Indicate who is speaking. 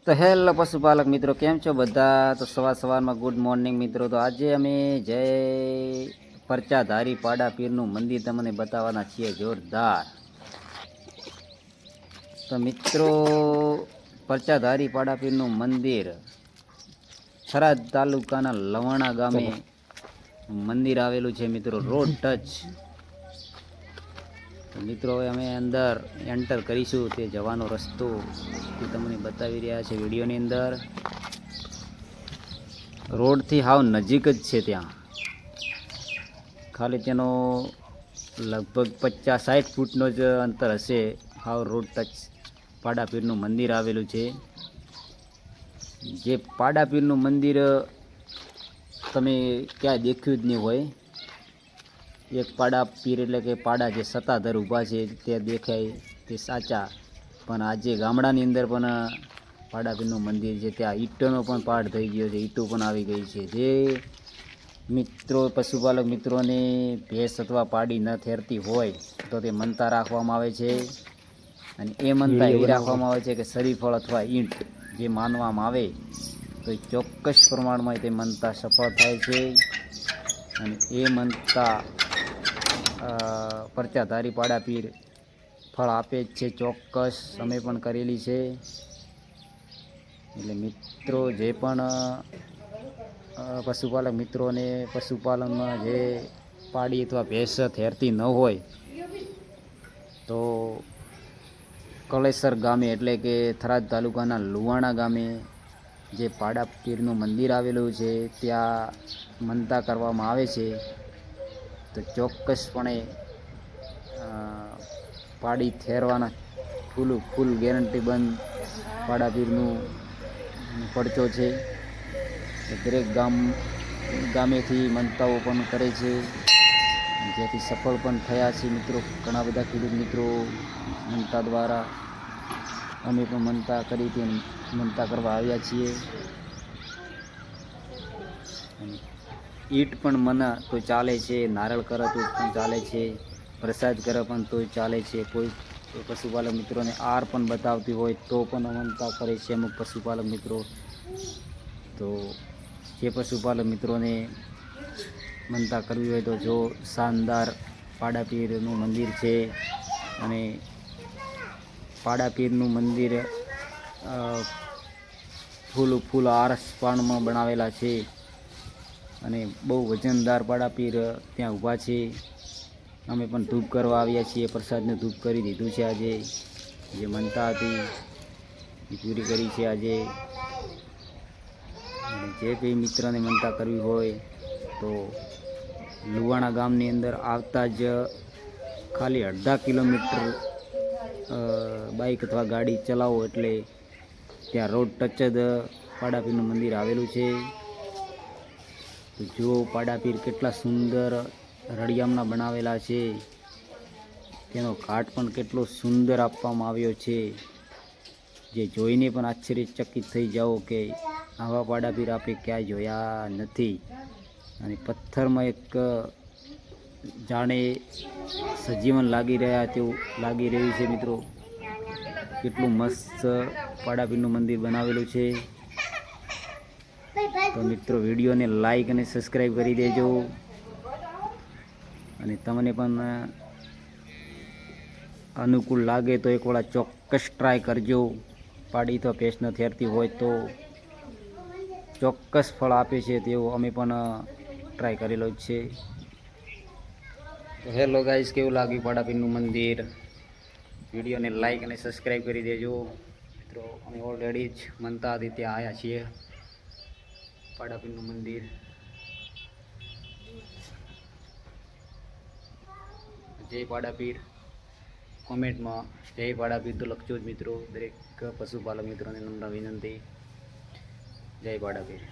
Speaker 1: તો હેલો પશુપાલક મિત્રો, કેમ છો બધા? તો સવારમાં ગુડ મોર્નિંગ મિત્રો. તો આજે અમે જય પરચાધારી પાડા પીરનું મંદિર તમને બતાવવાના છીએ, જોરદાર. તો મિત્રો, પરચાધારી પાડા પીરનું મંદિર થરાદ તાલુકાના લવાણા ગામે મંદિર આવેલું છે મિત્રો, રોડ ટચ. તો મિત્રો, હવે અમે અંદર એન્ટર કરીશું. તે જવાનો રસ્તો તે તમને બતાવી રહ્યા છે વિડીયોની અંદર. રોડથી હાવ નજીક જ છે, ત્યાં ખાલી તેનો લગભગ 50-60 ફૂટનો જ અંતર હશે. હાવ રોડ ટચ પાડાપીરનું મંદિર આવેલું છે. જે પાડાપીરનું મંદિર તમે ક્યાંય દેખ્યું જ નહીં હોય. એક પાડા પીર એટલે કે પાડા જે સત્તાધર ઊભા છે તે દેખાય તે સાચા, પણ આજે ગામડાની અંદર પણ પાડાપીરનું મંદિર છે. ત્યાં ઈંટોનો પણ પાડ થઈ ગયો છે, ઈંટો પણ આવી ગઈ છે. જે મિત્રો, પશુપાલક મિત્રોને ભેંસ અથવા પાડી ન થેરતી હોય તો તે મનતા રાખવામાં આવે છે. અને એ મનતા એવી રાખવામાં આવે છે કે શરીફળ અથવા ઈંટ જે માનવામાં આવે તો ચોક્કસ પ્રમાણમાં તે મનતા સફળ થાય છે. અને એ મનતા પરચાધારી પાડા પીર ફળ આપે જ છે, ચોક્કસ. અમે પણ કરેલી છે. એટલે મિત્રો, જે પણ પશુપાલક મિત્રોને પશુપાલનમાં જે પાડી અથવા ભેંસ થેરતી ન હોય તો કલેસર ગામે એટલે કે થરાદ તાલુકાના લુવાણા ગામે જે પાડા પીરનું મંદિર આવેલું છે ત્યાં મનતા કરવામાં આવે છે. તો ચોક્કસપણે પાડી થેરવાના ફૂલ ગેરંટી બંધ પાડાપીરનું પડચો છે. દરેક ગામેથી મનતાઓ પણ કરે છે, જેથી સફળ પણ થયા છે મિત્રો. ઘણા બધા ખેડૂત મિત્રો મનતા દ્વારા અમે પણ મનતા કરી તે મનતા કરવા આવ્યા છીએ. ઈંટ પણ મના તો ચાલે છે, નારળ કરે તો પણ ચાલે છે, પ્રસાદ કરે પણ તો ચાલે છે. કોઈ પશુપાલક મિત્રોને આર પણ બતાવતી હોય તો પણ મનતા કરે છે અમુક પશુપાલક મિત્રો. તો જે પશુપાલક મિત્રોને મનતા કરવી હોય તો જો શાનદાર પાડાપીરનું મંદિર છે. અને પાડાપીરનું મંદિર ફૂલ આરસ પાનમાં બનાવેલા છે. અને બહુ વજનદાર પાડાપીર ત્યાં ઊભા છે. અમે પણ ધૂપ કરવા આવ્યા છીએ, પ્રસાદને ધૂપ કરી દીધું છે. આજે જે મનતા હતી એ પૂરી કરી છે આજે. જે કોઈ મિત્રને મનતા કરવી હોય તો લુવાણા ગામની અંદર આવતા જ ખાલી અડધા કિલોમીટર બાઇક અથવા ગાડી ચલાવો એટલે ત્યાં રોડ ટચ જ પાડાપીરનું મંદિર આવેલું છે. તો જુઓ પાડાપીર કેટલા સુંદર રળિયામણા બનાવેલા છે. તેનો ઘાટ પણ કેટલો સુંદર આપવામાં આવ્યો છે, જે જોઈને પણ આશ્ચર્યચકિત થઈ જાઓ કે આવા પાડાપીર આપણે ક્યાંય જોયા નથી. અને પથ્થરમાં એક જાણે સજીવન લાગી રહ્યા તેવું લાગી રહ્યું છે મિત્રો. કેટલું મસ્ત પાડાપીરનું મંદિર બનાવેલું છે. તો મિત્રો, વિડીયોને લાઈક અને સબસ્ક્રાઈબ કરી દેજો. અને તમને પણ અનુકૂળ લાગે તો એકવાર ચોક્કસ ટ્રાય કરજો. પાડી તો ભેંસ ન થેરતી હોય તો ચોક્કસ ફળ આપે છે તેવું અમે પણ ટ્રાય કરેલો જ છે. તો હેલો ગાઈસ, કેવું લાગ્યું પાડાપીરનું મંદિર? વિડીયોને લાઈક અને સબસ્ક્રાઈબ કરી દેજો મિત્રો. અમે ઓલરેડી જ મનતા હતી ત્યાં આવ્યા છીએ, પાડાપીરનું મંદિર. જય પાડાપીર. કોમેન્ટમાં જય પાડાપીર તો લખજો જ મિત્રો. દરેક પશુપાલક મિત્રોને નમ્ર વિનંતી, જય પાડાપીર.